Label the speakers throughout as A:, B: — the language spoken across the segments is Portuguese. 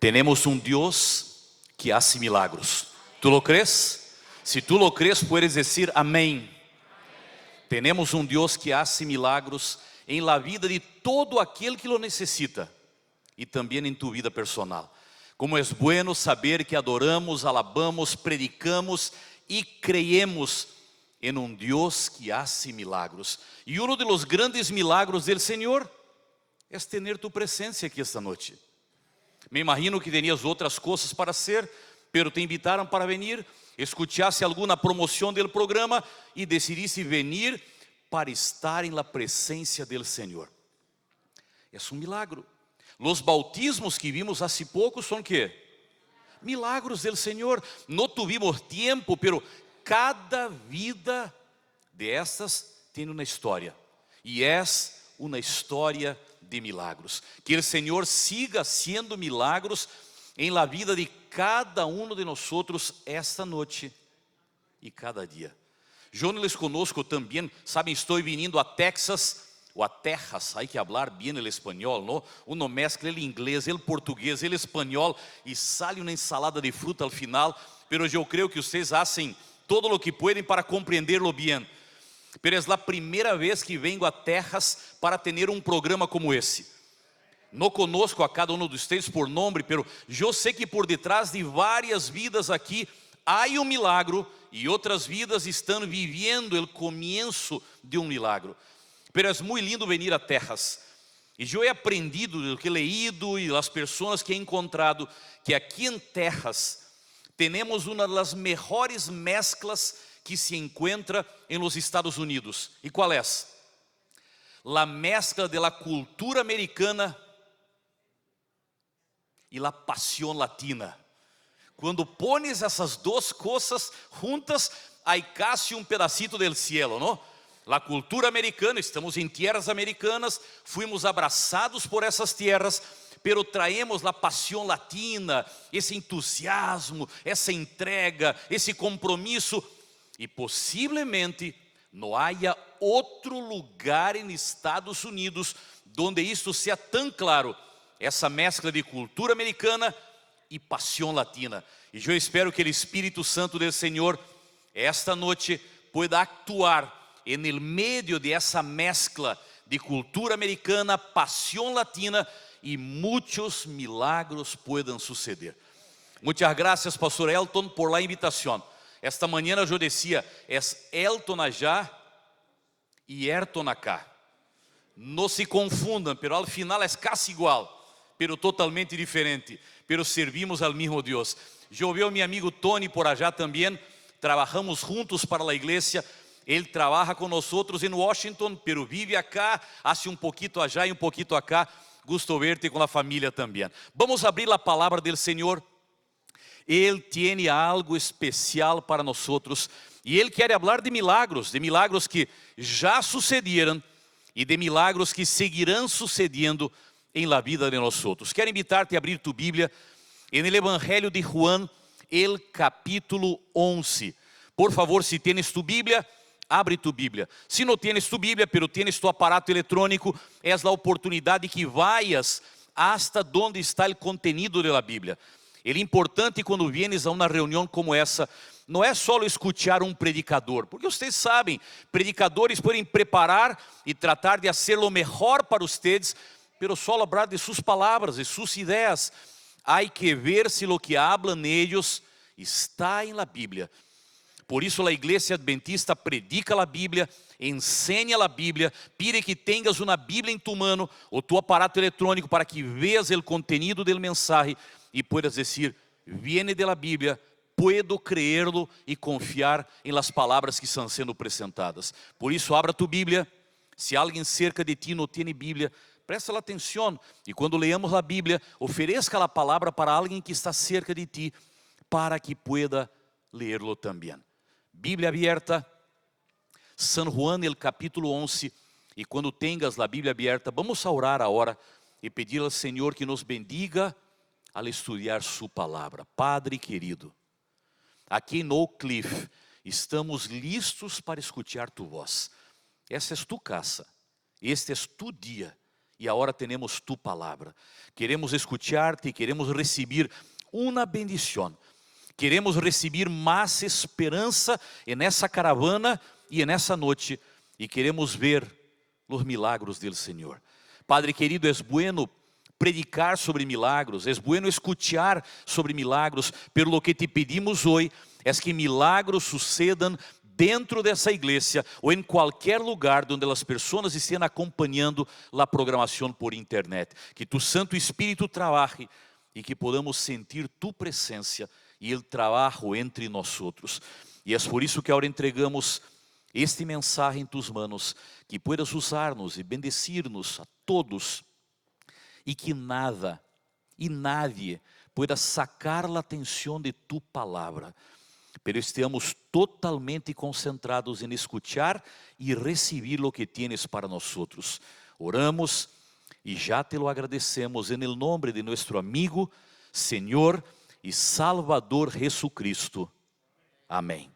A: Tenemos un Dios que hace milagros. ¿Tú lo crees? Si tú lo crees, puedes decir amén. Tenemos un Dios que hace milagros en la vida de todo aquel que lo necesita y también en tu vida personal. Como es bueno saber que adoramos, alabamos, predicamos y creemos en un Dios que hace milagros. Y uno de los grandes milagros del Señor es tener tu presencia aquí esta noche. Me imagino que tenías outras coisas para hacer, pero te invitaram para venir, escuchaste alguma promoção do programa e decidiste venir para estar em la presença del Senhor. É um milagro. Los bautismos que vimos há pouco são que? Milagros del Senhor. Não tuvimos tempo, pero cada vida de estas tem uma história. E é uma história de milagros. Que o Senhor siga haciendo milagros em la vida de cada de nós esta noite e cada dia. Eu não les conosco também, sabem, estou vindo a Texas ou a Texas, hay que hablar bien el espanhol, ¿no? Uno mezcla el inglês, el português, el espanhol e sale uma ensalada de fruta al final, pero eu creio que vocês hacen todo lo que pueden para compreenderlo bien. Pero é a primeira vez que vengo a Texas para ter um programa como esse. Não conosco a cada de vocês por nome, pero eu sei que por detrás de várias vidas aqui há um milagro e outras vidas estão vivendo o começo de um milagro. Pero é muito lindo venir a Texas. E eu he aprendido, do que he leído e as pessoas que he encontrado, que aqui em Texas temos uma das melhores mezclas que se encuentra en los Estados Unidos. ¿Y cuál es? La mezcla de la cultura americana y la pasión latina. Cuando pones essas duas coisas juntas, hay casi un pedacito del cielo, ¿no? La cultura americana, estamos em tierras americanas, fuimos abraçados por essas tierras, pero traemos la pasión latina, esse entusiasmo, essa entrega, esse compromisso. E possivelmente não haya outro lugar em Estados Unidos donde isto seja tão claro, essa mescla de cultura americana e paixão latina. E eu espero que o Espírito Santo do Senhor esta noite pueda actuar en el medio de essa mescla de cultura americana, paixão latina e muitos milagros puedan suceder. Muitas graças, Pastor Elton, por la invitação. Esta manhã eu decía, es Elton allá e Ayrton acá. Não se confundam, pero al final é casi igual, pero totalmente diferente. Pero servimos al mismo Deus. Eu vi a meu amigo Tony por allá também, trabajamos juntos para a igreja. Ele trabalha com nós em Washington, pero vive acá, hace um pouquito allá e um pouquito acá. Gusto verte com a família também. Vamos abrir a palavra del Senhor. Ele tem algo especial para nós e Ele quer falar de milagros que já sucederam e de milagros que seguirão sucedendo em la vida de nós. Quero invitar-te a abrir tu Bíblia en el Evangelho de Juan, el capítulo 11. Por favor, se tienes tu Bíblia, abre tu Bíblia. Se não tienes tu Bíblia, pero tienes tu aparato eletrônico, é a oportunidade que vayas hasta donde está o contenido da Bíblia. É importante quando vienes a uma reunião como essa, não é só escutar um predicador, porque vocês sabem, predicadores podem preparar e tratar de fazer o melhor para vocês, pero só falar de suas palavras, de suas ideias. Há que ver se o que hablan ellos está em la Bíblia. Por isso a igreja adventista predica a Bíblia, ensina a Bíblia, pide que tenhas uma Bíblia em tu mano ou tu aparato eletrônico para que veas o contenido do mensagem e puedas dizer, viene de la Bíblia, puedo creerlo e confiar em las palavras que estão sendo apresentadas. Por isso, abra tu Bíblia. Se alguém cerca de ti não tem Bíblia, presta atenção e quando leamos a Bíblia, ofereça a palavra para alguém que está cerca de ti, para que pueda leerlo também. Bíblia aberta, San Juan, el capítulo 11, e quando tenhas a Bíblia aberta, vamos a orar agora e pedir ao Senhor que nos bendiga al estudar su palavra. Padre querido, aqui em Oak Cliff, estamos listos para escutar tu voz. Essa é tu casa, este é tu dia, e agora temos tu palavra. Queremos escuchar-te e queremos receber uma bendição. Queremos receber mais esperança nessa caravana e nessa noite. E queremos ver os milagros do Senhor. Padre querido, é bueno predicar sobre milagros, é bueno escuchar sobre milagros, pero lo que te pedimos hoje é que milagros sucedam dentro dessa igreja ou em qualquer lugar onde as pessoas estejam acompanhando a programação por internet. Que tu Santo Espírito trabalhe e que podamos sentir tu presença e o trabalho entre nós. E é por isso que agora entregamos este mensagem em tus manos, que puedas usar-nos e bendecir-nos a todos, e que nada e nadie pueda sacar a atenção de tu palavra, pero estejamos totalmente concentrados em escuchar e receber o que tienes para nós. Oramos e já te lo agradecemos em el nome de nosso amigo, Senhor e Salvador Jesucristo. Amém.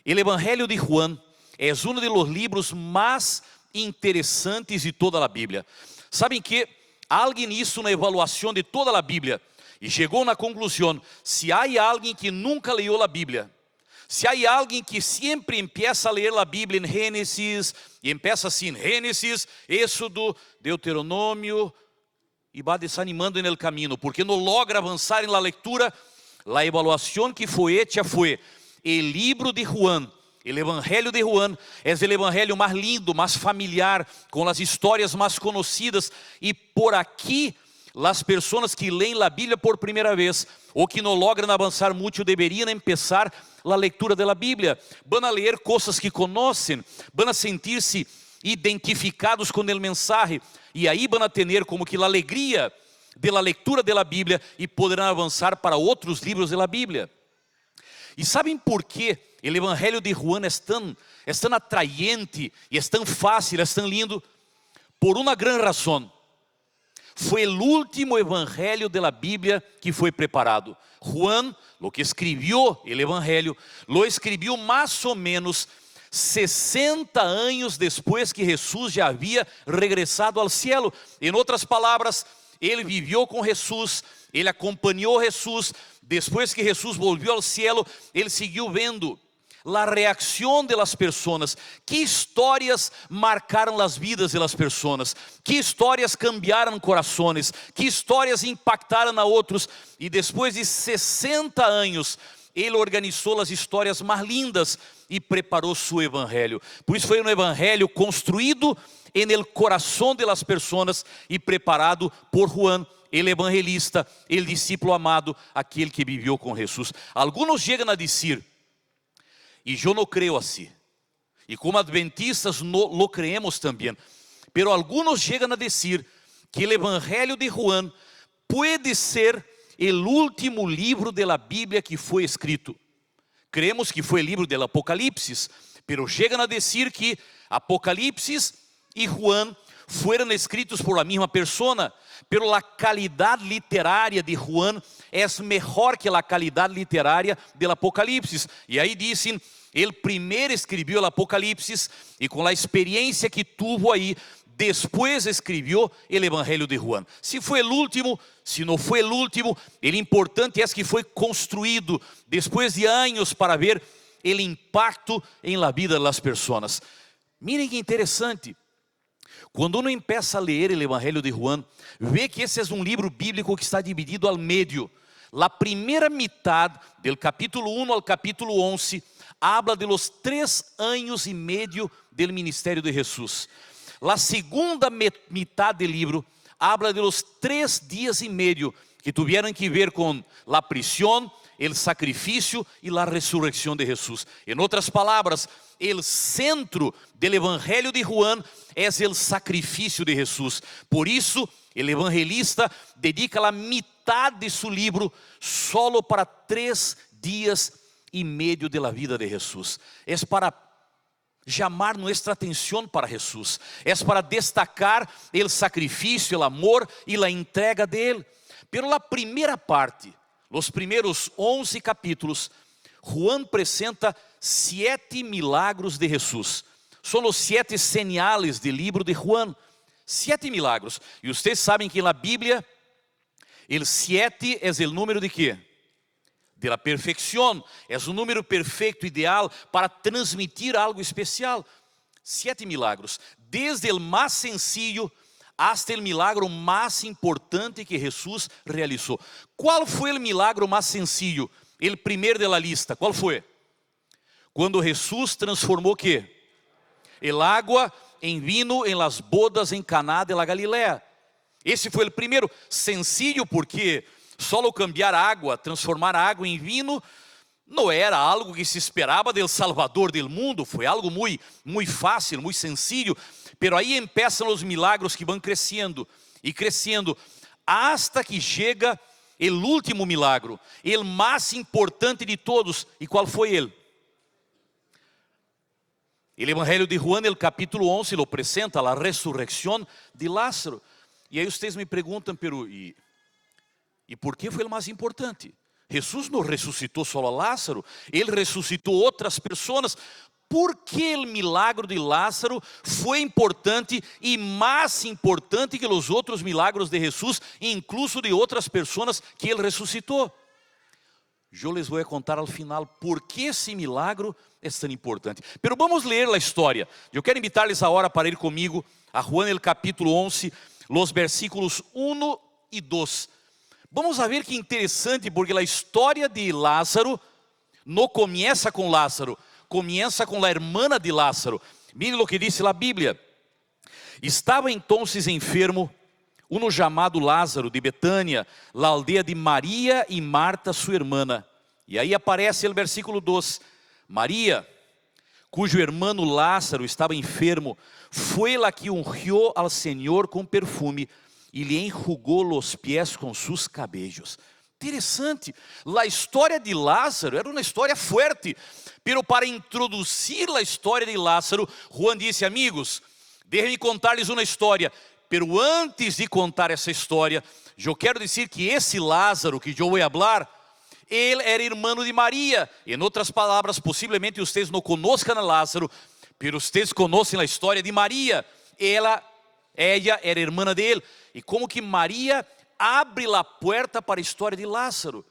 A: O Evangelho de Juan é um dos livros mais interessantes de toda a Bíblia. Sabem que alguém hizo uma evaluação de toda a Bíblia e chegou na conclusão: se há alguém que nunca leu a Bíblia, se há alguém que sempre empieza a ler a Bíblia em Gênesis, e empieza assim, Gênesis, Êxodo, Deuteronômio, e vai desanimando no caminho, porque não logra avançar na leitura, a evaluação que foi hecha foi: o livro de Juan, o Evangelho de Juan, é o Evangelho mais lindo, mais familiar, com as histórias mais conhecidas, e por aqui, as pessoas que leem a Bíblia por primeira vez, ou que não logram avançar muito, deveriam começar a leitura da Bíblia. Vão a ler coisas que conhecem, vão a sentir-se identificados com o mensagem, e aí vão a ter como que a alegria da leitura da Bíblia, e poderão avançar para outros livros da Bíblia. E sabem por que o Evangelho de Juan é tão atraente, e é tão fácil, é tão lindo? Por uma grande razão. Foi o último Evangelho da Bíblia que foi preparado. Juan, o que escreveu o Evangelho, lo escreveu mais ou menos 60 anos depois que Jesus já havia regressado ao cielo. Em outras palavras, ele viveu com Jesus, ele acompanhou Jesus. Depois que Jesus volviu ao cielo, ele seguiu vendo a reação das pessoas, que histórias marcaram as vidas das pessoas, que histórias cambiaram corações, que histórias impactaram a outros. E depois de 60 anos, ele organizou as histórias mais lindas e preparou seu evangelho. Por isso foi um evangelho construído en el coração de las pessoas e preparado por Juan, el evangelista, el discípulo amado, aquele que viveu com Jesus. Alguns chegam a dizer, e eu não creio assim, e como adventistas lo creemos também, pero alguns chegam a dizer que o evangelho de Juan pode ser o último livro da Bíblia que foi escrito. Creemos que foi o livro do Apocalipse, pero chegam a dizer que Apocalipse e Juan foram escritos por a mesma pessoa, pero a qualidade literária de Juan é melhor que a qualidade literária do Apocalipse. E aí dizem, ele primeiro escreveu o Apocalipse e com a experiência que tuvo aí, depois escreveu o Evangelho de Juan. Se foi o último, se não foi o último, o importante é que foi construído depois de anos para ver o impacto em la vida das pessoas. Miren que interessante. Quando uno empieza a ler o Evangelho de Juan, vê que esse é um livro bíblico que está dividido ao meio. A primeira metade, do capítulo 1 ao capítulo 11, habla de los 3 anos e meio do ministério de Jesus. A segunda metade do livro habla de los 3 dias e meio que tiveram que ver com a prisão, o sacrifício e a ressurreição de Jesus. Em outras palavras, o centro do Evangelho de Juan é o sacrifício de Jesus. Por isso, o evangelista dedica a metade de seu livro solo para 3 dias e meio da vida de Jesus. É para chamar nossa atenção para Jesus. É para destacar o sacrifício, o amor e a entrega dele. Pero a primeira parte, os primeiros 11 capítulos, Juan apresenta 7 milagros de Jesus. São os 7 señales do livro de Juan. 7 milagros. E vocês sabem que na Bíblia, o 7 é o número de quê? De la perfección. É o número perfeito, ideal, para transmitir algo especial. 7 milagros. Desde o mais sencillo hasta o milagro mais importante que Jesus realizou. Qual foi o milagro mais sencillo? O primeiro da lista. Qual foi? Quando Jesus transformou o quê? El agua em vinho em las bodas em Caná de la Galilea. Esse foi o primeiro. Sencillo porque só cambiar água, transformar água em vinho, não era algo que se esperava del Salvador del mundo. Foi algo muito fácil, muito sencillo. Pero aí empiezam os milagros que vão crescendo e crescendo, hasta que chega o último milagro, o mais importante de todos. E qual foi ele? O Evangelho de Juan, no capítulo 11, lo apresenta, a ressurreição de Lázaro. E aí vocês me perguntam, pero e por que foi o mais importante? Jesus não ressuscitou só a Lázaro, ele ressuscitou outras pessoas. Por que o milagre de Lázaro foi importante e mais importante que os outros milagros de Jesus, incluso de outras pessoas que ele ressuscitou? Eu les vou contar ao final por que esse milagro é tão importante. Pero vamos ler a história. Eu quero invitar-les agora para ir comigo a Juan, el capítulo 11, los versículos 1 e 2. Vamos a ver que interessante, porque a história de Lázaro não começa com Lázaro, começa com a hermana de Lázaro. Miren lo que dice a Bíblia. Estava entonces enfermo uno chamado Lázaro de Betânia, la aldea de Maria e Marta, sua hermana. E aí aparece o versículo 2. Maria, cujo hermano Lázaro estava enfermo, foi la que ungió al Senhor com perfume e lhe enjugou os pés com seus cabelos. Interessante, a história de Lázaro era uma história forte, pero para introduzir a história de Lázaro, Juan disse: amigos, deixem-me contar-lhes uma história, pero antes de contar essa história, eu quero dizer que esse Lázaro que eu vou falar, ele era irmão de Maria. Em outras palavras, possivelmente vocês não conhecem a Lázaro, pero vocês conhecem a história de Maria. Ela era irmã dele. E como que Maria abre a porta para a história de Lázaro?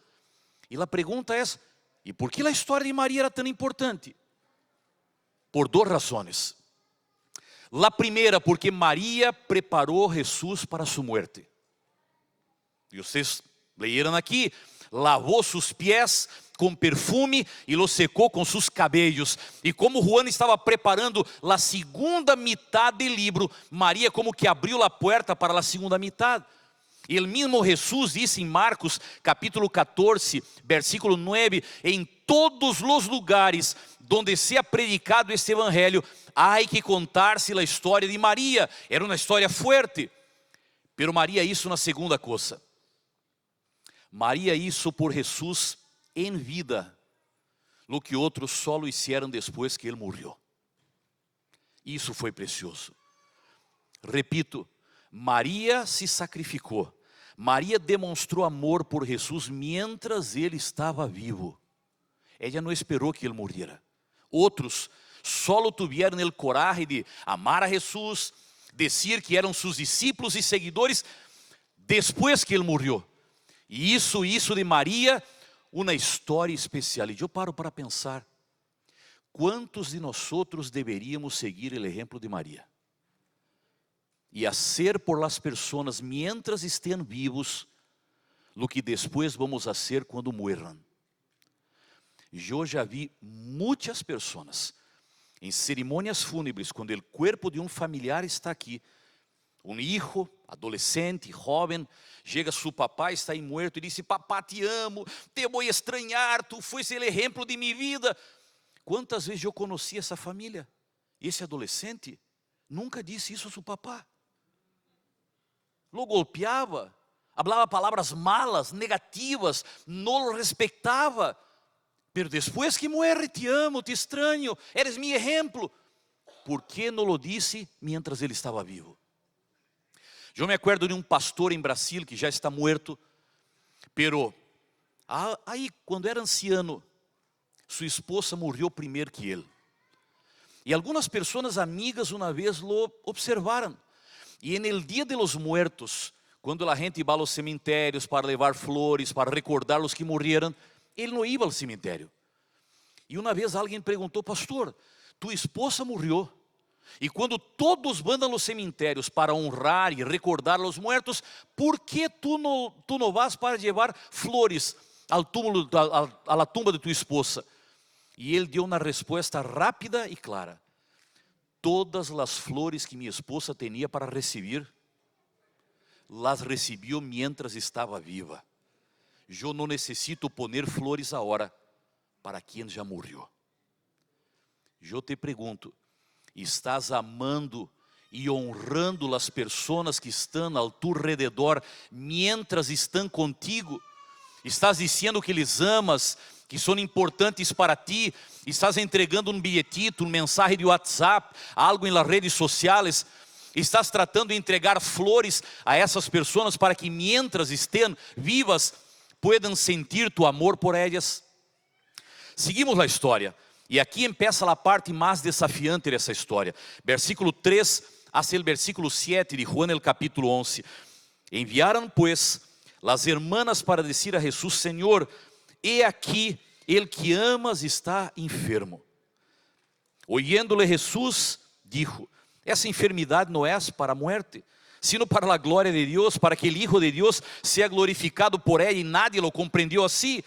A: E a pergunta é: e por que a história de Maria era tão importante? Por duas razões. A primeira, porque Maria preparou Jesus para sua morte. E vocês leram aqui: lavou seus pés com perfume e los secou com seus cabelos. E como Juan estava preparando a segunda metade do livro, Maria como que abriu a porta para a segunda metade. E o mesmo Jesus disse em Marcos capítulo 14, versículo 9: em todos os lugares donde sea predicado este evangelho, há que contar-se a história de Maria. Era uma história forte. Pero Maria hizo uma segunda coisa. Maria hizo por Jesus em vida lo que outros só lo hicieron depois que ele morreu. Isso foi precioso. Repito, Maria se sacrificou. Maria demonstrou amor por Jesus mientras ele estava vivo. Ela não esperou que ele morrera. Outros só tiveram o coragem de amar a Jesus, dizer que eram seus discípulos e seguidores depois que ele morreu. E isso de Maria, uma história especial. E eu paro para pensar, quantos de nós outros deveríamos seguir o exemplo de Maria? E hacer por las personas mientras estén vivos lo que depois vamos hacer quando mueran. Eu já vi muitas pessoas em cerimônias fúnebres, quando o corpo de um familiar está aqui, um hijo, adolescente, jovem, chega seu papá, está aí morto, e diz: papá, te amo, te vou estranhar, tu foste o exemplo de minha vida. Quantas vezes eu conheci essa família? Esse adolescente nunca disse isso a seu papá. Lo golpeava, falava palavras malas, negativas, não o respeitava. Pero depois que morre: te amo, te estranho, eres meu exemplo. Por que não lo disse mientras ele estava vivo? Eu me acuerdo de um pastor em Brasil que já está morto, pero aí quando era anciano, sua esposa morreu primeiro que ele. E algumas pessoas amigas uma vez lo observaram, E en el Dia de los Muertos, quando a gente ia aos cemitérios para levar flores, para recordar os que morreram, ele não ia ao cemitério. E uma vez alguém perguntou: pastor, tua esposa morreu, e quando todos vão aos cemitérios para honrar e recordar os mortos, por que tu não vas para levar flores ao túmulo, a la tumba de tua esposa? E ele deu uma resposta rápida e clara: todas as flores que minha esposa tinha para receber, las recibió mientras estava viva. Eu não necessito poner flores agora para quem já morreu. Eu te pergunto, estás amando e honrando as pessoas que estão ao tu rededor, mientras estão contigo? Estás dizendo que lhes amas, que são importantes para ti? Estás entregando um bilhetito, mensagem de WhatsApp, algo em las redes sociais? Estás tratando de entregar flores a essas pessoas para que mientras estén vivas, puedan sentir tu amor por ellas? Seguimos a história. E aqui empieza a parte mais desafiante dessa história. Versículo 3 hasta el versículo 7 de Juan el capítulo 11. Enviaram pues las hermanas para decir a Jesús: Señor, he aquí el que amas está enfermo. Oyéndole Jesús, dijo: essa enfermidade não é para a muerte, sino para a glória de Deus, para que o Hijo de Deus seja glorificado por ela. E nadie lo compreendeu assim.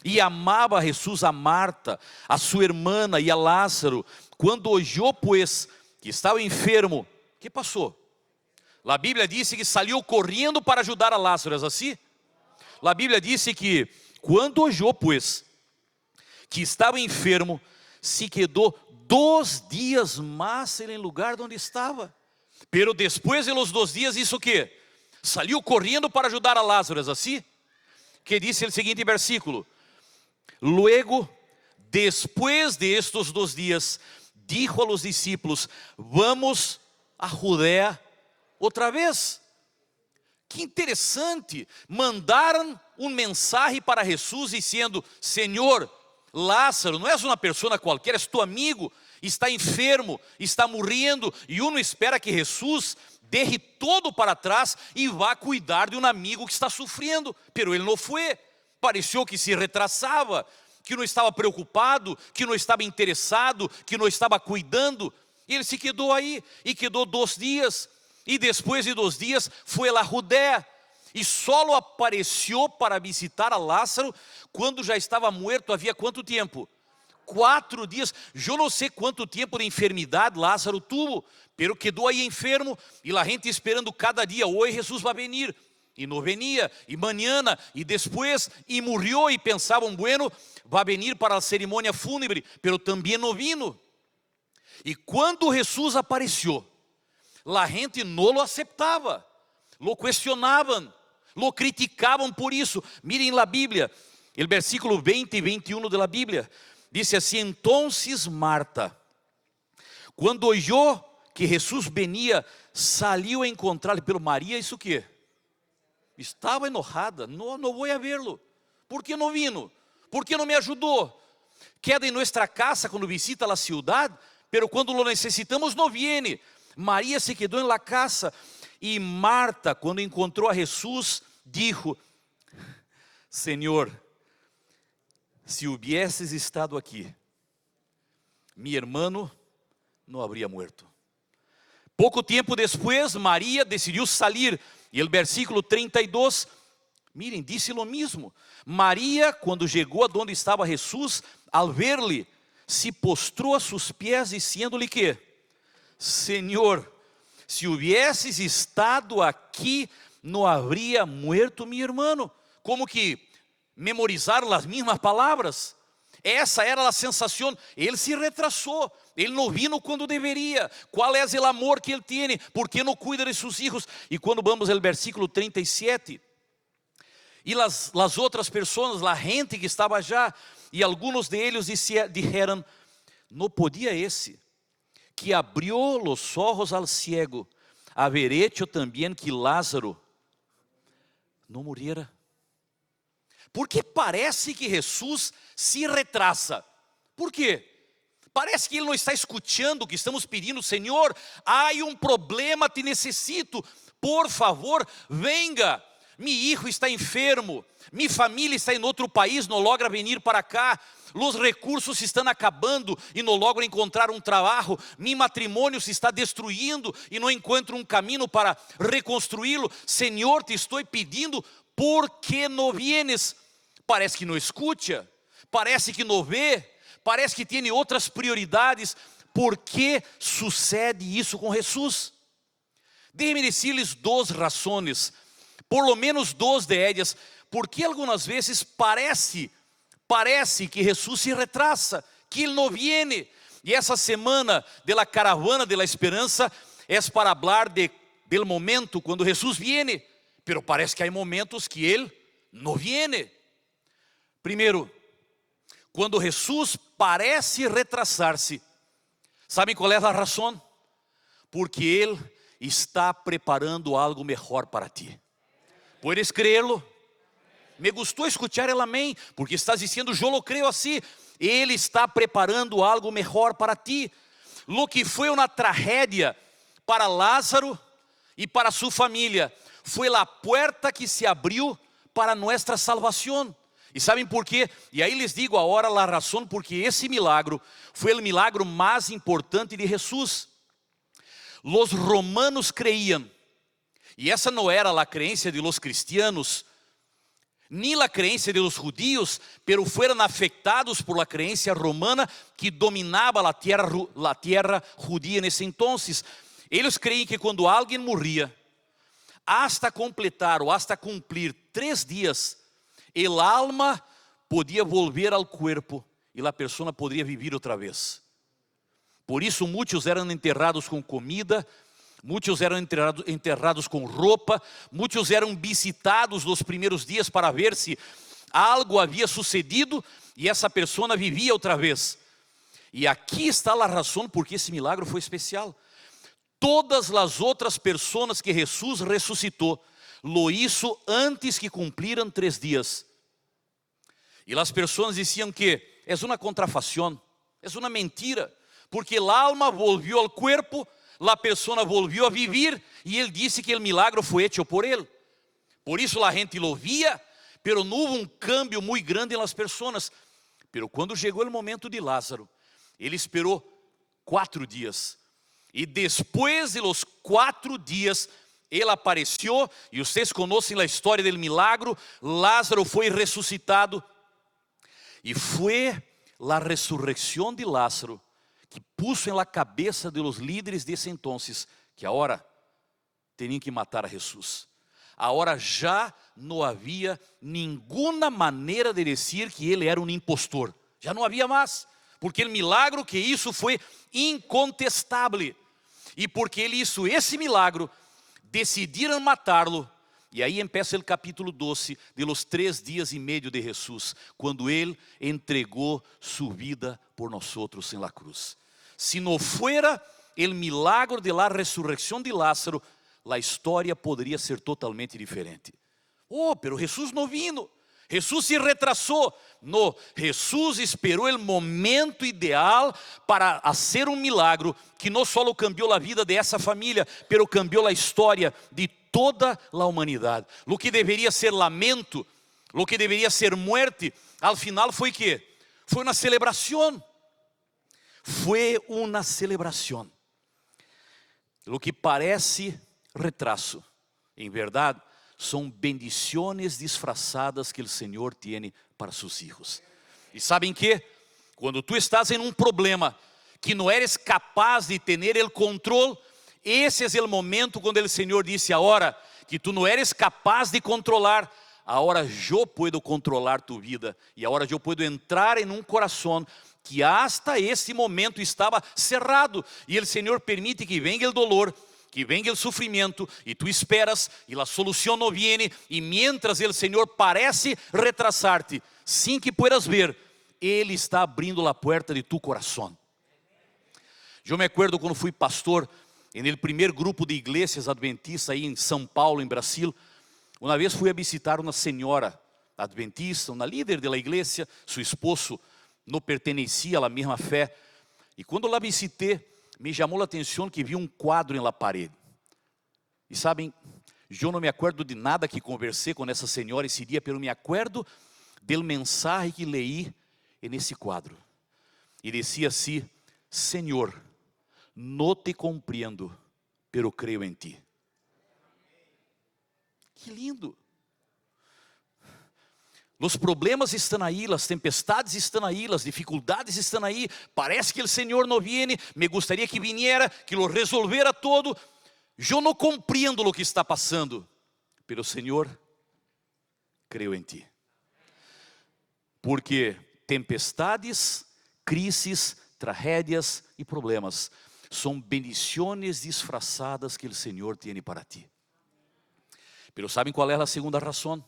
A: E amava Jesus a Marta, a sua irmã e a Lázaro. Quando oyó pues que estava enfermo, que passou? A Bíblia disse que saiu correndo para ajudar a Lázaro, é assim? A Bíblia disse que quando oyó pues que estava enfermo, se quedou 2 dias mais em lugar onde estava. Pero depois de los 2 dias, isso que? Saiu correndo para ajudar a Lázaro, é assim? Que disse o seguinte versículo: luego, después de estos 2 dias, dijo a los discípulos: vamos a Judea outra vez. Que interessante, mandaram mensagem para Jesus dizendo: Senhor, Lázaro, não és uma pessoa qualquer, és tu amigo, está enfermo, está morrendo. E uno espera que Jesus derre todo para trás e vá cuidar de um amigo que está sofrendo, pero ele não foi. Pareceu que se retrasava, que não estava preocupado, que não estava interessado, que não estava cuidando. E ele se quedou aí, e quedou 2 dias. E depois de 2 dias, foi a Judéia. E só apareceu para visitar a Lázaro quando já estava morto. Havia quanto tempo? 4 dias. Eu não sei quanto tempo de enfermidade Lázaro tuvo, pero quedou aí enfermo. E a gente esperando cada dia: hoje Jesus vai vir. E não venia, e mañana, e depois, e morreu, e pensavam: bueno, vai vir para a cerimônia fúnebre, pero também não vino. E quando Jesus apareceu, a gente não lo aceptava, lo questionavam, lo criticavam por isso. Mirem a Bíblia, o versículo 20 e 21 da Bíblia, diz assim: entonces Marta, quando oyó que Jesus venia, saiu a encontrar-lhe. Pelo Maria, isso que? Estava enojada: não vou a verlo. ¿Por que não vino? ¿Por que não me ajudou? Queda em nossa casa quando visita a cidade, pero quando lo necessitamos não viene. Maria se quedou em la casa. E Marta, quando encontrou a Jesus, dijo: Senhor, se hubieses estado aqui, mi hermano não habría muerto. Pouco tempo depois, Maria decidiu sair. E o versículo 32, miren, disse lo mesmo. Maria, quando chegou aonde estava Jesus, al ver-lhe, se postrou a seus pés, dizendo-lhe que: Senhor, se hubieses estado aqui, não habría muerto mi hermano. Como que memorizaram as mesmas palavras. Essa era a sensação. Ele se retrasou, ele não vino quando deveria. Qual é o amor que ele tem? Por que não cuida de seus filhos? E quando vamos ao versículo 37, e as outras pessoas, a gente que estava já, e alguns deles disseram: não podia esse que abriu os olhos al ciego haber hecho também que Lázaro não muriera? Porque parece que Jesus se retrasa. Por quê? Parece que Ele não está escutando o que estamos pedindo. Senhor, há um problema, te necessito. Por favor, venga. Mi hijo está enfermo. Mi família está em outro país, não logra venir para cá. Os recursos se estão acabando e não logro encontrar um trabalho. Mi matrimônio se está destruindo e não encontro um caminho para reconstruí-lo. Senhor, te estou pedindo, por que não vienes? Parece que não escuta, parece que não vê, parece que tem outras prioridades. Por que sucede isso com Jesus? Déjenme decir-lhes duas razões, por lo menos duas de ellas, porque algumas vezes parece que Jesus se retrasa, que Ele não viene. E essa semana de la caravana de la esperança é para falar del momento quando Jesus viene, pero parece que há momentos que Ele não viene. Primeiro, quando Jesus parece retrasar-se, sabem qual é a razão? Porque Ele está preparando algo melhor para ti. Puedes creerlo? Me gostou escuchar el amém, porque estás dizendo, eu lo creo assim. Ele está preparando algo melhor para ti. Lo que foi uma tragédia para Lázaro e para sua família, foi a porta que se abriu para nossa salvação. E sabem por quê? E aí les digo agora a razão, porque esse milagro foi o milagro mais importante de Jesus. Los romanos creíam, e essa não era a crença de los cristianos, ni la creencia de los judíos, pero fueron afectados por la creencia romana que dominaba la tierra judía en ese entonces. Eles creíam que quando alguém morria, hasta completar ou hasta cumplir 3 dias, el alma podia volver ao corpo e a pessoa poderia viver outra vez. Por isso muitos eram enterrados com comida, muitos eram enterrados com roupa, muitos eram visitados nos primeiros dias para ver se algo havia sucedido e essa pessoa vivia outra vez. E aqui está a razão porque esse milagre foi especial. Todas as outras pessoas que Jesus ressuscitou, lo hizo antes que cumpriram 3 dias. E as pessoas diziam que é uma contrafação, é uma mentira, porque a alma volvió ao corpo, a pessoa volvió a vivir e ele disse que o milagro foi hecho por ele. Por isso a gente lo via, pero não houve um cambio muito grande nas pessoas. Pero quando chegou o momento de Lázaro, ele esperou 4 dias. E depois de los 4 dias, ele apareceu e vocês conhecem a história do milagro. Lázaro foi ressuscitado e foi a ressurreição de Lázaro que puso em la cabeça de los líderes desse entonces que agora tinham que matar a Jesus. Agora já não havia nenhuma maneira de dizer que ele era um impostor. Já não havia mais, porque o milagro que isso foi incontestável. E porque ele hizo esse milagro, decidiram matá-lo. E aí empieza o capítulo 12 de los 3 dias e meio de Jesus, quando ele entregou sua vida por nós outros em la cruz. Se não fuera o milagro de la ressurreição de Lázaro, a história poderia ser totalmente diferente. Oh, pero Jesus não vino. Jesus se retrasou. No, Jesus esperou o momento ideal para fazer um milagro que não só cambiou a vida dessa família, pero cambiou a história de toda a humanidade. O que deveria ser lamento, o que deveria ser muerte, al final foi que? Foi uma celebração. Foi uma celebração. O que parece retraso, em verdade, são bendições disfrazadas que o Senhor tem para seus filhos. E sabem que? Quando tu estás em um problema que não eres capaz de ter o controle, esse é o momento quando o Senhor disse: agora que tu não eres capaz de controlar, agora eu posso controlar tu vida. E agora eu posso entrar em um coração que hasta esse momento estava cerrado. E o Senhor permite que venha o dolor, que venga o sofrimento, e tu esperas, e a solução não vem, e mientras o Senhor parece retrasar-te, sem que puedas ver, Ele está abrindo a porta de tu coração. Eu me acuerdo quando fui pastor, no primeiro grupo de igrejas adventistas, aí em São Paulo, em Brasil, uma vez fui a visitar uma senhora adventista, uma líder da igreja, seu esposo não pertencia à mesma fé, E quando lá visité, me chamou a atenção que vi um quadro na parede. E sabem, eu não me acuerdo de nada que conversei com essa senhora esse dia, pero me acuerdo del mensaje que leí nesse quadro. E dizia assim: Senhor, não te compreendo, pero creio em ti. Que lindo! Os problemas estão aí, as tempestades estão aí, as dificuldades estão aí. Parece que o Senhor não viene. Me gostaria que viniera, que lo resolvera todo. Eu não compreendo o que está passando, pero Senhor, creio em ti. Porque tempestades, crises, tragédias e problemas são bendições disfrazadas que o Senhor tem para ti. Pero sabem qual é a segunda razão?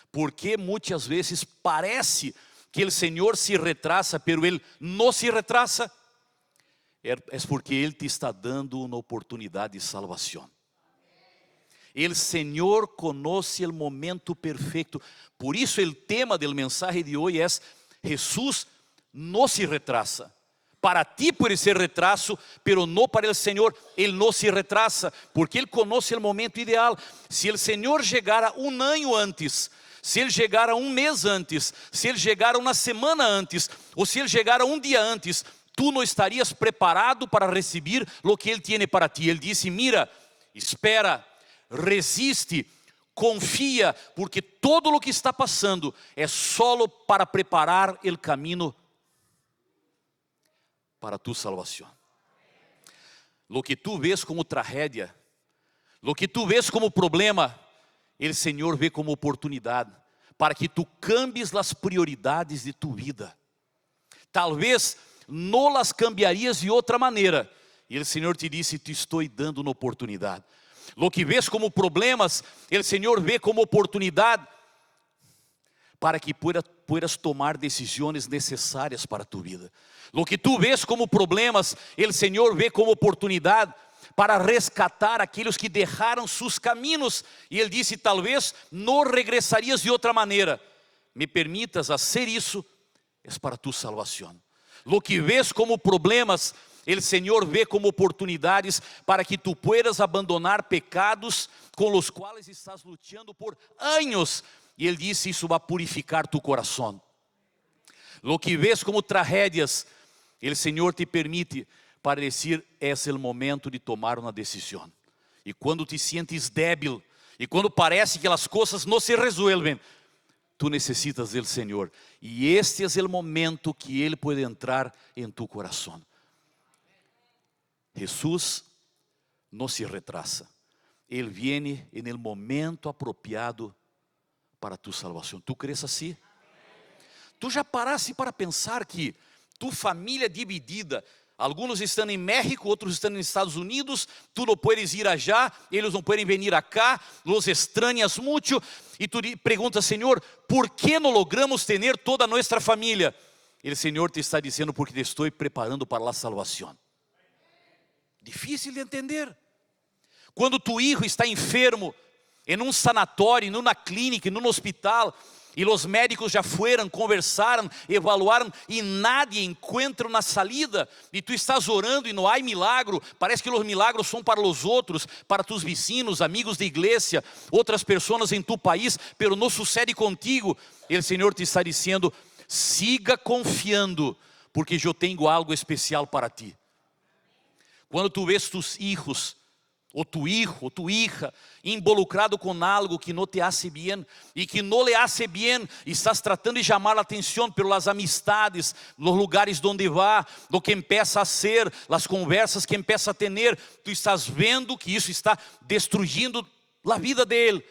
A: Porque muitas vezes parece que o Senhor se retrasa, pero Ele não se retrasa. É porque Ele te está dando uma oportunidade de salvação. O Senhor conhece o momento perfeito. Por isso o tema do mensagem de hoje é: Jesus não se retrasa. Para ti pode ser retraso, pero não para o Senhor. Ele não se retrasa, porque Ele conhece o momento ideal. Se o Senhor chegara um ano antes, se Ele chegara um mês antes, se Ele chegara uma semana antes, ou se Ele chegara um dia antes, tu não estarias preparado para receber o que Ele tem para ti. Ele disse: mira, espera, resiste, confia, porque todo o que está passando é solo para preparar o caminho para tu salvação. Lo que tu vês como tragédia, lo que tu vês como problema, o Senhor vê como oportunidade para que tu cambies as prioridades de tu vida. Talvez não las cambiarias de outra maneira. E o Senhor te disse: te estou dando uma oportunidade. Lo que vês como problemas, o Senhor vê como oportunidade para que puedas tomar decisões necessárias para tu vida. Lo que tu vês como problemas, o Senhor vê como oportunidade para rescatar aqueles que deixaram seus caminhos. E Ele disse: talvez não regressarias de outra maneira. Me permitas fazer isso, é para tu salvação. Lo que vês como problemas, o Senhor vê como oportunidades para que tu puedas abandonar pecados com os quais estás lutando por anos. E Ele disse: isso vai purificar tu coração. Lo que vês como tragédias, o Senhor te permite para dizer: é o momento de tomar uma decisão. E quando te sientes débil, e quando parece que as coisas não se resolvem, tu necessitas do Senhor. E este é o momento que Ele pode entrar em tu coração. Jesus não se retrasa. Ele vem no momento apropriado para tu salvação. Tu crees assim? Tu já paraste para pensar que tu família dividida, alguns estão em México, outros estão nos Estados Unidos, tu não puedes ir allá, eles não podem vir acá, los extrañas mucho, e tu perguntas: Senhor, por que não logramos ter toda a nossa família? E o Senhor te está dizendo: porque te estou preparando para a salvação. Difícil de entender. Quando tu filho está enfermo, em um sanatório, em uma clínica, em um hospital, e os médicos já foram, conversaram, evaluaram, e nadie encontra uma salida, e tu estás orando e não há milagro. Parece que os milagros são para os outros, para tus vecinos, amigos de igreja, outras pessoas em tu país, pero não sucede contigo. E o Senhor te está dizendo: siga confiando, porque eu tenho algo especial para ti. Quando tu vês tus filhos, ou tu hijo, ou tu hija, involucrado com algo que não te hace bem, e que não le hace bem, e estás tratando de chamar a atenção pelas amistades, nos lugares onde vai, do que empieza a ser, as conversas que empieza a ter, tu estás vendo que isso está destruindo a vida dele,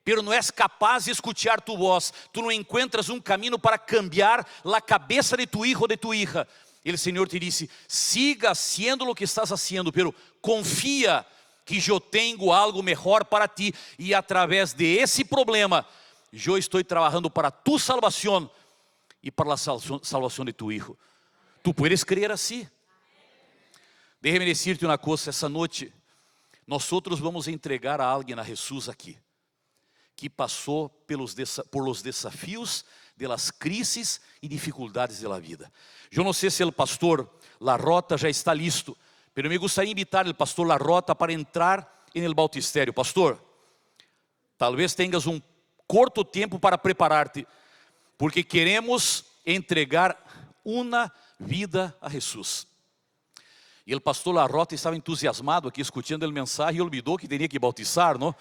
A: pero não és capaz de escuchar tu voz, tu não encuentras um caminho para cambiar a cabeça de tu hijo ou de tu hija. E o Senhor te disse: siga haciendo o que estás haciendo, pero confia que eu tenho algo melhor para ti, e através de esse problema, eu estou trabalhando para tu salvação e para a salvação de tu hijo. Tu puedes crer assim? Déjame decirte uma coisa: essa noite, nós vamos entregar a alguém a Jesus aqui, que passou por los desafios de las crisis y dificultades de la vida. Yo no sé si el pastor Larrota já está listo, pero me gustaría invitar el pastor Larrota para entrar en el bautisterio. Pastor, talvez tengas um corto tempo para preparar-te, porque queremos entregar uma vida a Jesus. E o pastor Larrota estava entusiasmado aqui escutando a mensagem e olvidou que tinha que bautizar, não?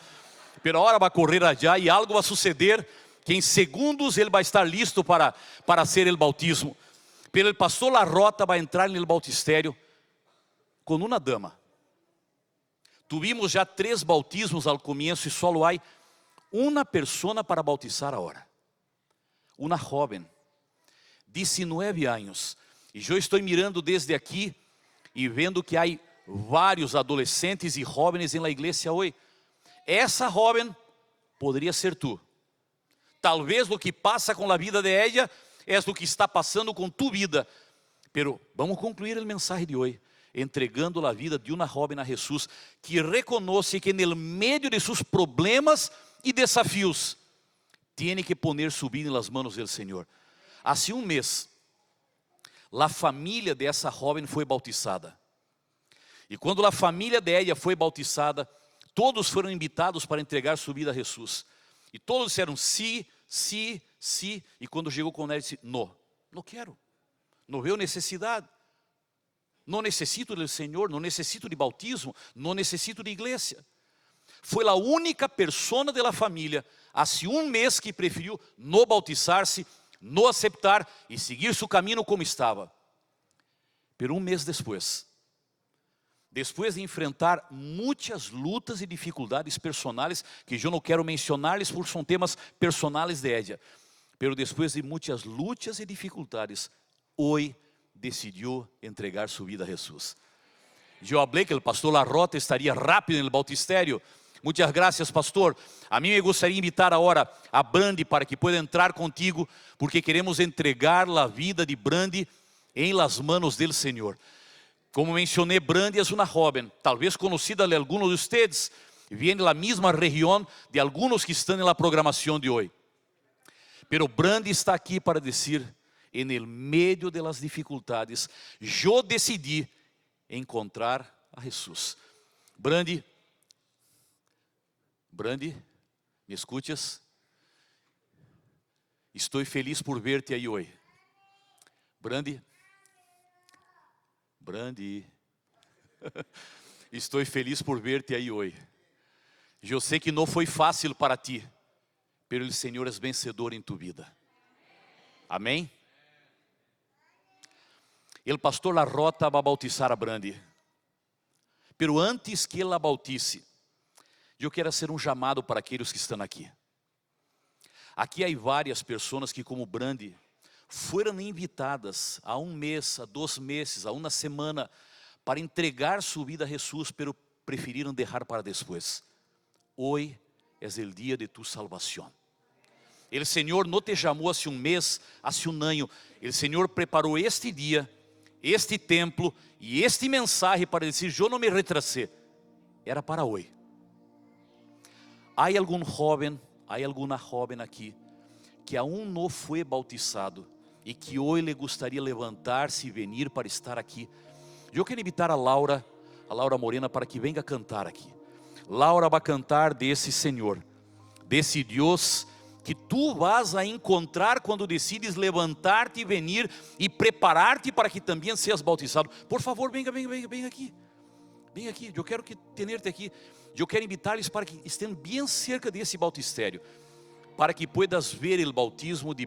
A: Pero ahora vai correr allá e algo vai suceder que em segundos ele vai estar listo para hacer el bautismo. Pero el pastor Larrota vai entrar no bautistério com uma dama. Tuvimos já 3 bautismos ao começo e só há uma pessoa para bautizar agora. Uma jovem, 19 anos. E eu estou mirando desde aqui e vendo que há vários adolescentes e jovens na igreja hoje. Essa jovem poderia ser tu. Talvez o que passa com a vida de ela é o que está passando com tu vida. Pero vamos concluir a mensagem de hoje, entregando a vida de uma jovem a Jesus, que reconhece que no meio de seus problemas e desafios, tem que poner sua vida nas mãos do Senhor. Há um mês, a família dessa jovem foi bautizada. E quando a família de ela foi bautizada, todos foram invitados para entregar sua vida a Jesus. E todos disseram sim, sim, sim. E quando chegou com ela, disse: não, não quero. Não vejo necessidade. Não necessito do Senhor, não necessito de bautismo, não necessito de igreja. Foi a única pessoa da família, há um mês, que preferiu não bautizar-se, não aceitar e seguir seu caminho como estava. Pero um mês depois de enfrentar muitas lutas e dificuldades personais, que eu não quero mencionar-lhes porque são temas personais de ella, pero depois de muitas lutas e dificuldades, hoje decidiu entregar sua vida a Jesus. Eu falei que o pastor Larrota estaria rápido no bautistério. Muitas graças, pastor. A mim me gostaria de invitar agora a Brandi para que pueda entrar contigo, porque queremos entregar a vida de Brandi em las manos del Senhor. Como mencionei, Brandi é uma jovem, talvez conhecida de alguns de vocês, vem da mesma região de alguns que estão na programação de hoje. Pero Brandi está aqui para dizer: en el medio de las dificultades, eu decidi encontrar a Jesus. Brandi, me escutas? Estou feliz por ver-te aí hoje. Brandi, estou feliz por ver-te aí hoje. Eu sei que não foi fácil para ti, pero o Senhor é vencedor em tu vida. Amém? O pastor Larrota vai bautizar a Brandi. Pero antes que ele a bautice, eu quero fazer um chamado para aqueles que estão aqui. Aqui há várias pessoas que, como Brandi, foram invitadas há um mês, há 2 meses, há uma semana, para entregar sua vida a Jesus, pero preferiram deixar para depois. Hoje é o dia de tu salvação. O Senhor não te chamou há um mês, há um ano. O Senhor preparou este dia, este templo e este mensagem para dizer: eu não me retrasei, era para hoje. Há algum jovem, há alguma jovem aqui que aún não foi bautizado e que hoje lhe gostaria levantar-se e vir para estar aqui. Eu quero invitar a Laura Morena, para que venha cantar aqui. Laura vai cantar desse Senhor, desse Deus que tu vas a encontrar quando decides levantar-te e venir e preparar-te para que também seas bautizado. Por favor, venha aqui. Vem aqui, eu quero ter-te aqui. Eu quero invitar-lhes para que estejam bem cerca desse bautistério, para que puedas ver o bautismo de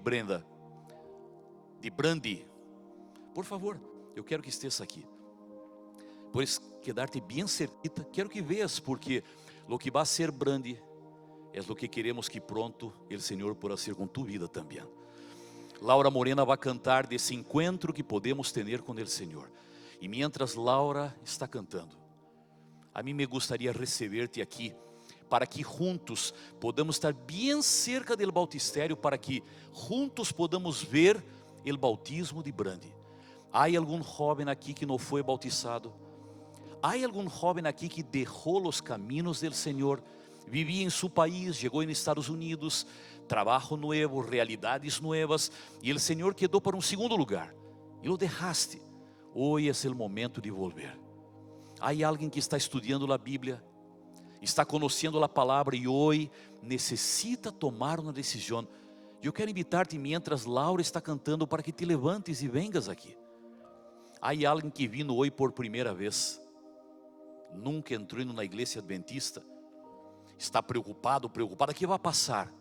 A: Brandi. Por favor, eu quero que estejas aqui. Pois quedar-te bem cerquita, quero que veas, porque o que vai ser Brandi é o que queremos que pronto o Senhor possa ser com tu vida também. Laura Morena vai cantar desse encontro que podemos ter com o Senhor. E mientras Laura está cantando, a mim me gostaria receber-te aqui, para que juntos podamos estar bem cerca do bautistério, para que juntos podamos ver o bautismo de Brandi. Há algum jovem aqui que não foi bautizado? Há algum jovem aqui que deixou os caminhos do Senhor vivía en su país, llegó en Estados Unidos, trabajo nuevo, realidades nuevas, y el Señor quedó para un segundo lugar, y lo dejaste. Hoy es el momento de volver. Hay alguien que está estudiando la Biblia, está conociendo la palabra y hoy necesita tomar una decisión. Yo quiero invitarte mientras Laura está cantando para que te levantes y vengas aquí. Hay alguien que vino hoy por primera vez, nunca entró en una iglesia adventista, está preocupado, preocupada. ¿Qué va a pasar?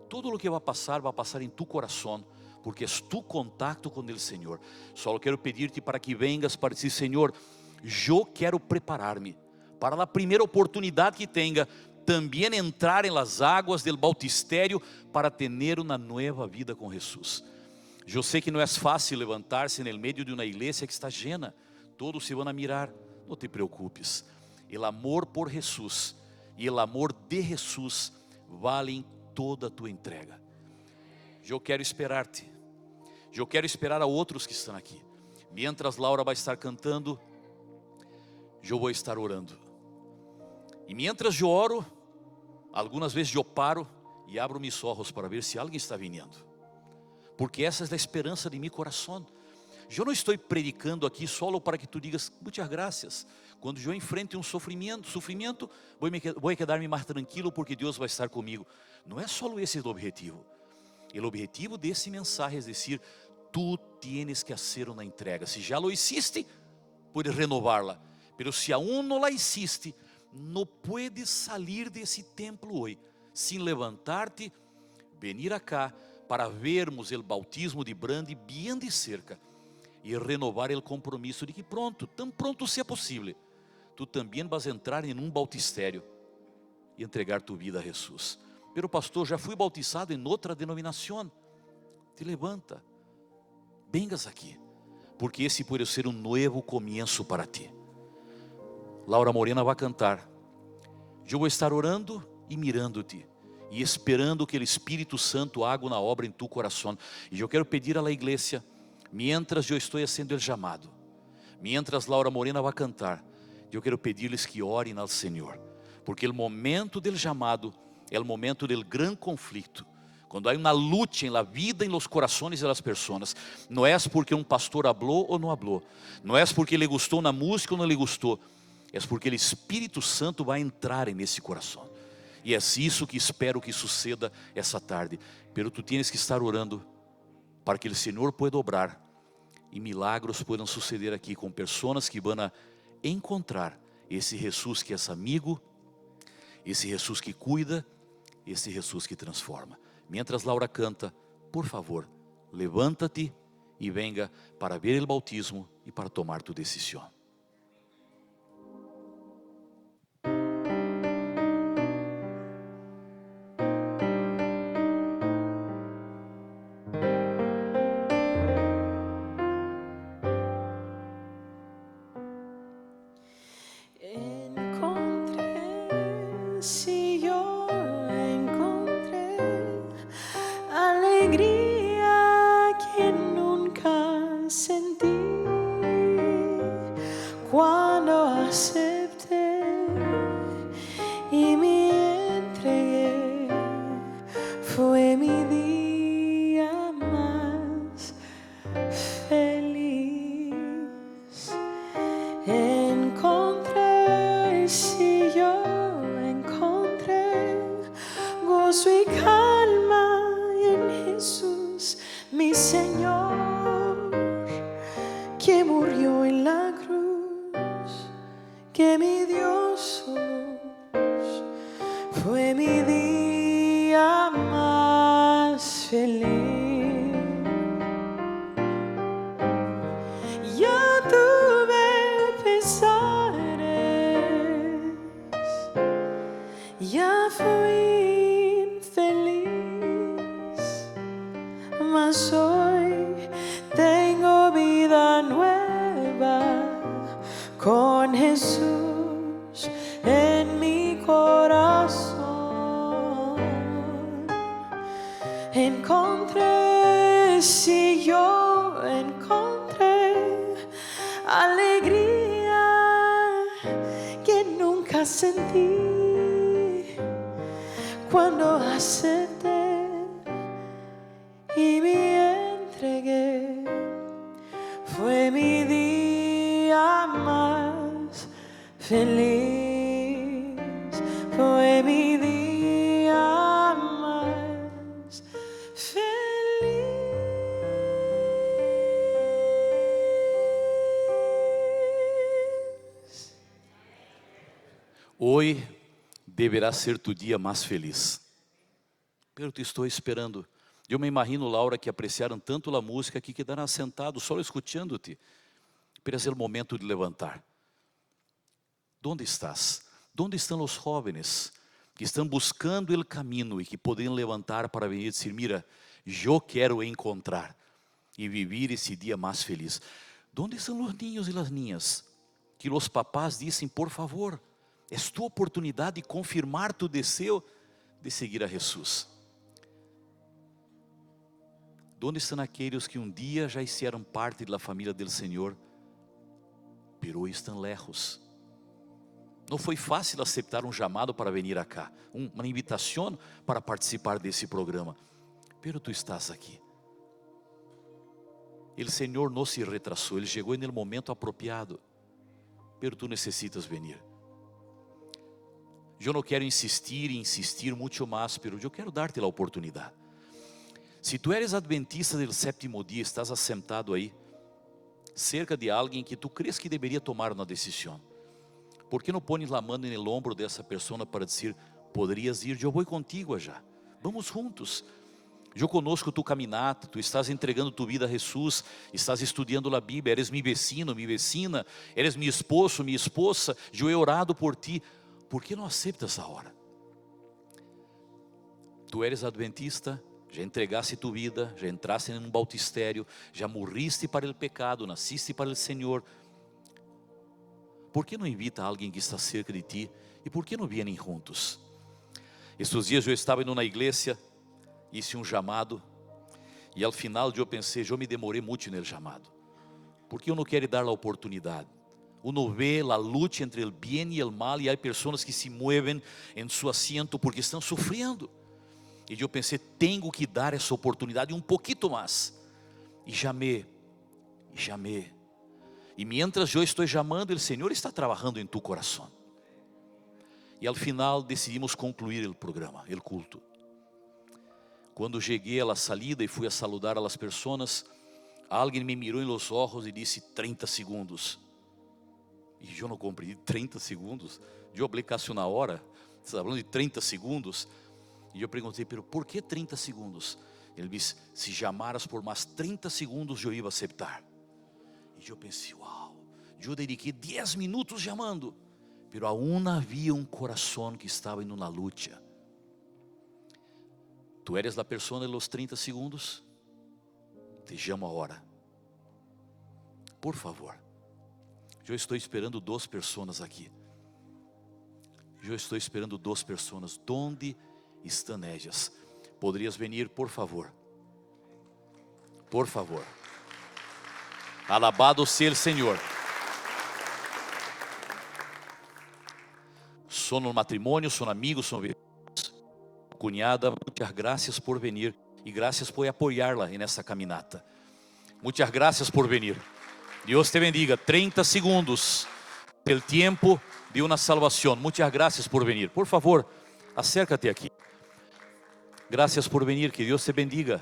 A: Todo lo que va a pasar en tu corazón, porque es tu contacto con el Señor. Solo quiero pedirte para que vengas para decir: Señor, yo quiero prepararme para la primera oportunidad que tenga, también entrar en las aguas del bautisterio para tener una nueva vida con Jesús. Yo sé que no es fácil levantarse en el medio de una iglesia que está llena, todos se van a mirar. No te preocupes, el amor por Jesús y el amor de Jesús valen toda tu entrega. Yo quiero esperarte, yo quiero esperar a outros que estão aqui. Mientras Laura vai estar cantando, eu vou estar orando. E mientras eu oro, algumas vezes eu paro e abro mis ojos para ver se alguém está vindo, porque essa é a esperança de mi coração. Eu não estou predicando aqui solo para que tu digas muitas graças. Quando eu enfrente um sofrimento, vou quedar-me mais tranquilo porque Deus vai estar comigo. Não é só esse o objetivo. O objetivo desse mensagem é dizer: tu tienes que hacer uma entrega. Se já lo hiciste, puedes renovarla. Pero se aún não la hiciste, não puedes salir desse templo hoje sem levantar-te, venir acá para vermos o bautismo de Brandi bem de cerca e renovar o compromisso de que pronto, tão pronto seja possível, tu também vas entrar em um bautistério e entregar tu vida a Jesus. Pero pastor, já fui bautizado em outra denominação. Te levanta, vengas aqui, porque esse pode ser um novo começo para ti. Laura Morena vai cantar. Eu vou estar orando e mirando-te e esperando que o Espírito Santo haga uma obra em tu coração. E eu quero pedir à igreja, mientras eu estou fazendo o chamado, mientras Laura Morena vai cantar, eu quero pedir-lhes que orem ao Senhor, porque o momento do chamado é o momento do grande conflito. Quando há uma luta na vida e nos corações das pessoas, não é porque um pastor falou ou não falou, não é porque ele gostou na música ou não lhe gostou, é porque o Espírito Santo vai entrar nesse coração. E é isso que espero que suceda essa tarde. Pero tu tienes que estar orando para que o Senhor pueda obrar e milagros puedan suceder aqui com pessoas que vão encontrar esse Jesus que é amigo, esse Jesus que cuida, esse Jesus que transforma. Mientras Laura canta, por favor, levanta-te e venga para ver o bautismo e para tomar tu decisão.
B: Si yo encontré alegría que nunca sentí cuando acepté y me entregué, fue mi día más feliz. Encontré, si yo gozo y calma en Jesús, mi Señor, que murió en la cruz, que me dio su luz, fue mi día más feliz. Ya tuve pesares, ya fui infeliz, mas hoy tengo vida nueva con Jesús en mi corazón. Encontré, si yo encontré alegría que nunca sentí cuando acepté y me entregué. Fue mi día más feliz. Fue mi día más feliz.
A: Hoy deverá ser tu dia mais feliz. Pero te estou esperando. Eu me imagino, Laura, que apreciaram tanto a música que quedaram sentados, só escutando-te. Pero é o momento de levantar. ¿Dónde estás? ¿Dónde estão os jovens que estão buscando o caminho e que podem levantar para vir e dizer, mira, eu quero encontrar e viver esse dia mais feliz? ¿Dónde estão os niños e as niñas que os papás dizem, por favor, é tua oportunidade de confirmar tu desejo de seguir a Jesus? ¿Dónde estão aqueles que dia já hicieron parte da família do Senhor, pero hoje estão lejos? Não foi fácil aceitar chamado para vir acá, uma invitação para participar desse programa, pero tu estás aqui. O Senhor não se retrasou, Ele chegou no momento apropriado, pero tu necessitas vir. Eu não quero insistir muito mais, pero eu quero dar-te a oportunidade. Se tu eres adventista do sétimo dia, estás assentado aí, cerca de alguém que tu crees que deveria tomar uma decisão, por que não pones a mão no ombro dessa pessoa para dizer, poderias ir, eu vou contigo já, vamos juntos. Eu conosco tu caminata, tu estás entregando tu vida a Jesus, estás estudando a Bíblia, eres mi vecino, mi vecina, eres mi esposo, mi esposa, eu he orado por ti, por que não aceitas a hora? Tu eres adventista, já entregaste tu vida, já entraste em bautistério, já morriste para o pecado, nasciste para o Senhor. Por que não invita alguém que está cerca de ti? E por que não vêm juntos? Estes dias eu estava indo na igreja, hice chamado, e ao final eu pensei, eu me demorei muito no chamado, porque eu não quero dar a oportunidade. Uno vê a luta entre o bem e o mal, e há pessoas que se movem em seu assento porque estão sofrendo. E eu pensei, tenho que dar essa oportunidade um pouquinho mais. E chamei. E mientras eu estou chamando, o Senhor está trabalhando em tu coração. E ao final decidimos concluir o programa, o culto. Quando cheguei à salida e fui a saludar as pessoas, alguém me mirou nos olhos e disse 30 segundos. E eu não compreendi 30 segundos. Eu aplicasse na hora, está falando de 30 segundos. E eu perguntei, pero por que 30 segundos? Ele disse, se chamaras por mais 30 segundos, eu ia aceitar. E eu pensei, uau, eu dediquei 10 minutos chamando, pero aún havia coração que estava indo na luta. Tu eres a pessoa de los 30 segundos? Te chamo agora. Por favor. Eu estou esperando 2 pessoas aqui. Eu estou esperando 2 pessoas. Onde estão elas? Poderias vir, por favor? Por favor. Alabado seja o Senhor. São no matrimônio, são amigos, são cunhada, muitas graças por vir e graças por apoiá-la nessa caminata. Muitas graças por vir. Deus te bendiga. 30 segundos, o tempo de uma salvação. Muitas graças por vir. Por favor, acércate aqui. Graças por vir, que Deus te bendiga.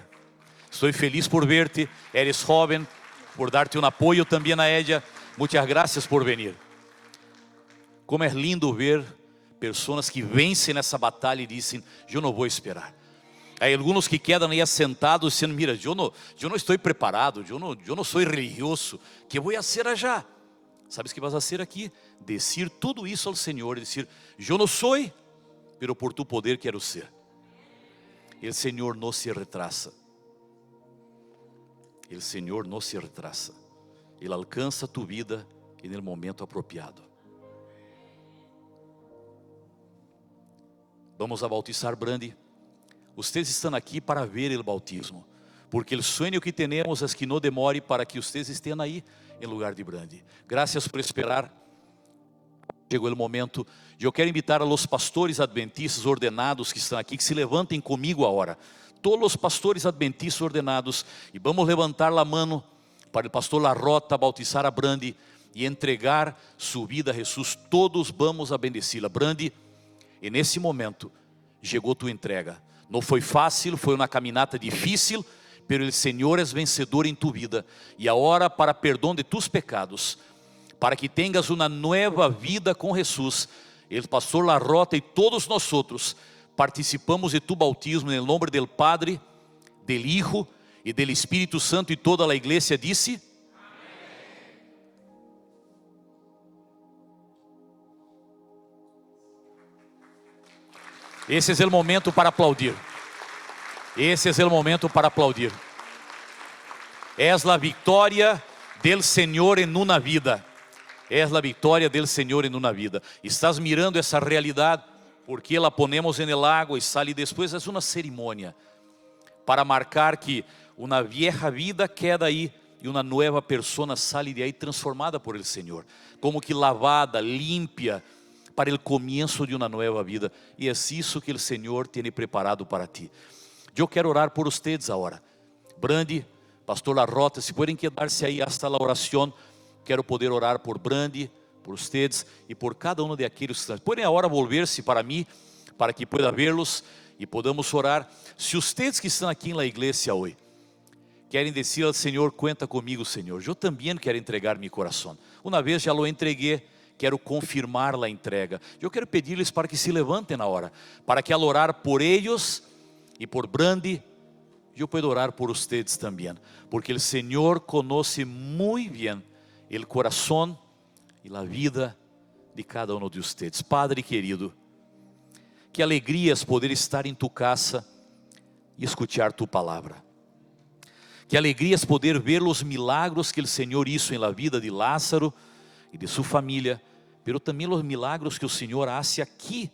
A: Estou feliz por verte, eres jovem, por dar-te um apoio também a ella. Muitas graças por vir. Como é lindo ver pessoas que vencem nessa batalha e dizem, eu não vou esperar. Há alguns que quedam aí sentados dizendo, mira, eu não estou preparado, eu não sou religioso, que vou fazer já? Sabes o que vas a fazer aqui? Decir tudo isso ao Senhor, dizer, eu não sou, pero por tu poder quero ser. O Senhor não se retrasa. O Senhor não se retrasa. Ele alcança tu vida e no momento apropriado. Vamos a bautizar Brandi. Vocês estão aqui para ver o bautismo, porque o sonho que temos é que não demore para que vocês estejam aí em lugar de Brandi. Graças por esperar. Chegou o momento, eu quero invitar a los pastores adventistas ordenados que estão aqui, que se levantem comigo agora. Todos os pastores adventistas ordenados, e vamos levantar a mão para o pastor Larrota bautizar a Brandi e entregar sua vida a Jesus. Todos vamos a bendecí-la. Brandi, e nesse momento chegou tua entrega. Não foi fácil, foi uma caminhada difícil, pero o Senhor é vencedor em tu vida. E agora, para perdão de tus pecados, para que tengas uma nova vida com Jesus, o pastor Larrota e todos nós outros participamos de tu bautismo em nome do Padre, do Hijo e do Espírito Santo, e toda a igreja disse: esse é o momento para aplaudir. Esse é o momento para aplaudir. És a vitória del Senhor em uma vida. És a vitória del Senhor em uma vida. Estás mirando essa realidade, porque la ponemos en el agua e sale depois. É uma cerimônia para marcar que uma vieja vida queda aí e uma nova pessoa sale de aí transformada por el Senhor, como que lavada, limpia, para o comienzo de uma nova vida. E é isso que o Senhor tem preparado para ti. Eu quero orar por vocês agora. Brandi, pastor Larrota, se puderem quedar-se aí hasta a oração. Quero poder orar por Brandi, por vocês e por cada um de aqueles que estão. Podem agora volver-se para mim, para que pueda vê-los e podamos orar. Se vocês que estão aqui na igreja hoje querem dizer ao Senhor: conta comigo, Senhor, eu também quero entregar meu coração. Uma vez já lo entreguei, quero confirmar a entrega. Eu quero pedir-lhes para que se levantem na hora, para que ao orar por eles e por Brandi, eu pueda orar por vocês também, porque o Senhor conhece muito bem o coração e a vida de cada um de vocês. Padre querido, que alegria é poder estar em tu casa e escutar tu palavra. Que alegria é poder ver os milagros que o Senhor hizo em la vida de Lázaro e de sua família, pero também os milagros que o Senhor hace aqui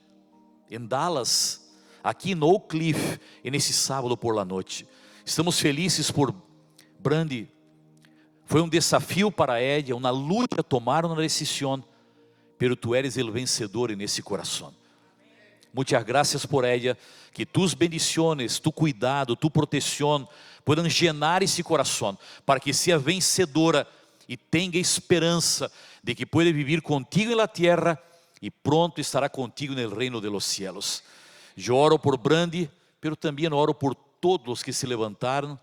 A: em Dallas, aqui no Oak Cliff, nesse sábado por la noite. Estamos felizes por Brandi. Foi desafio para ela, uma luta tomar uma decisão, pero tu eres o vencedor nesse coração. Muitas graças por ela, que tus bendiciones, tu cuidado, tu proteção puedan llenar esse coração, para que seja vencedora e tenha esperança de que puede viver contigo na terra e pronto estará contigo no reino de los cielos. Eu oro por Brandi, pero também oro por todos os que se levantaram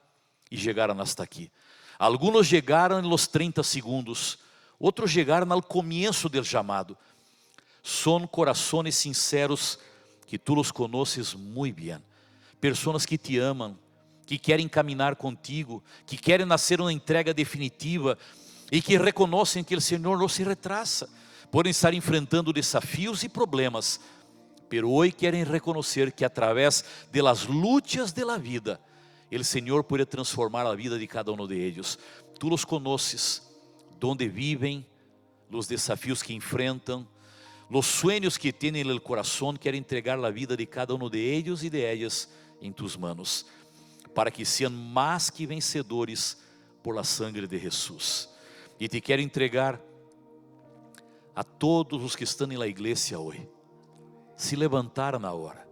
A: e chegaram hasta aqui. Alguns chegaram nos 30 segundos, outros chegaram ao começo do chamado. São corações sinceros que tu los conoces muito bem. Pessoas que te amam, que querem caminhar contigo, que querem nascer uma entrega definitiva e que reconhecem que o Senhor não se retrasa. Podem estar enfrentando desafios e problemas, pero hoje querem reconhecer que através de las lutas de la vida, o Senhor pode transformar a vida de cada um de eles. Tu los conoces, donde vivem, os desafios que enfrentam, os sueños que têm no coração. Quero entregar a vida de cada um de eles e de ellas em tus manos, para que sejam mais que vencedores por la sangre de Jesus. E te quero entregar a todos os que estão na igreja hoje. Se levantaram na hora.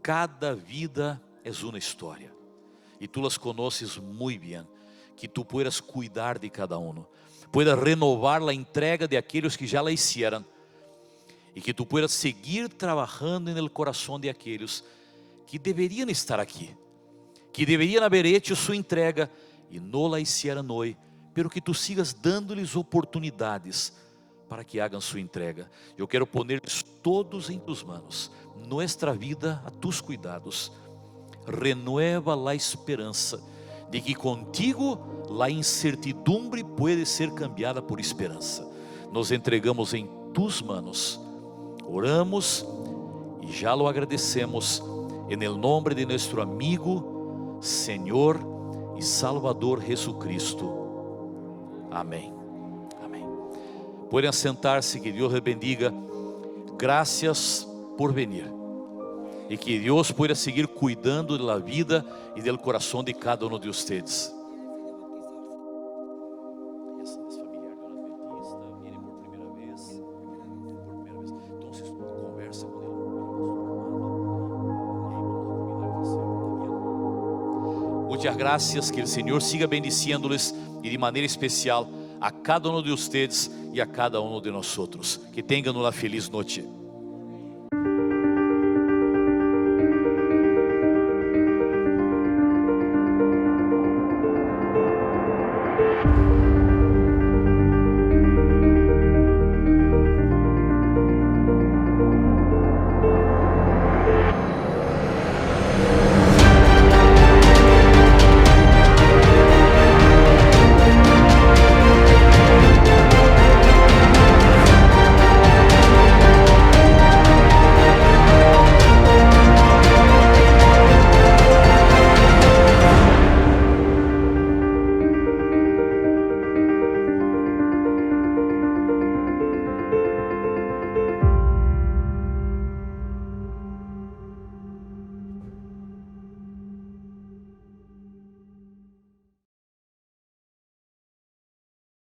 A: Cada vida é uma história, e tu las conoces muito bem. Que tu puedas cuidar de cada um, puedas renovar a entrega de aqueles que já la hicieron, e que tu puedas seguir trabalhando no coração de aqueles que deveriam estar aqui, que deveriam haber hecho sua entrega e não la hicieron hoje, pero que tu sigas dando-lhes oportunidades para que hagam sua entrega. Eu quero poner-lhes todos em tus manos, nuestra vida a tus cuidados. Renueva a esperança de que contigo a incertidumbre pode ser cambiada por esperança. Nos entregamos em tus manos, oramos e já lo agradecemos en el nombre de nuestro amigo, Senhor e Salvador Jesucristo. Amém. Amém. Podem sentar-se, que Deus les bendiga. Graças por venir. E que Deus pueda seguir cuidando da vida e do coração de cada um de vocês. muchas gracias, que el Señor siga bendiciéndoles y de manera especial a cada uno de ustedes y a cada uno de nosotros. Que tengan una feliz noche.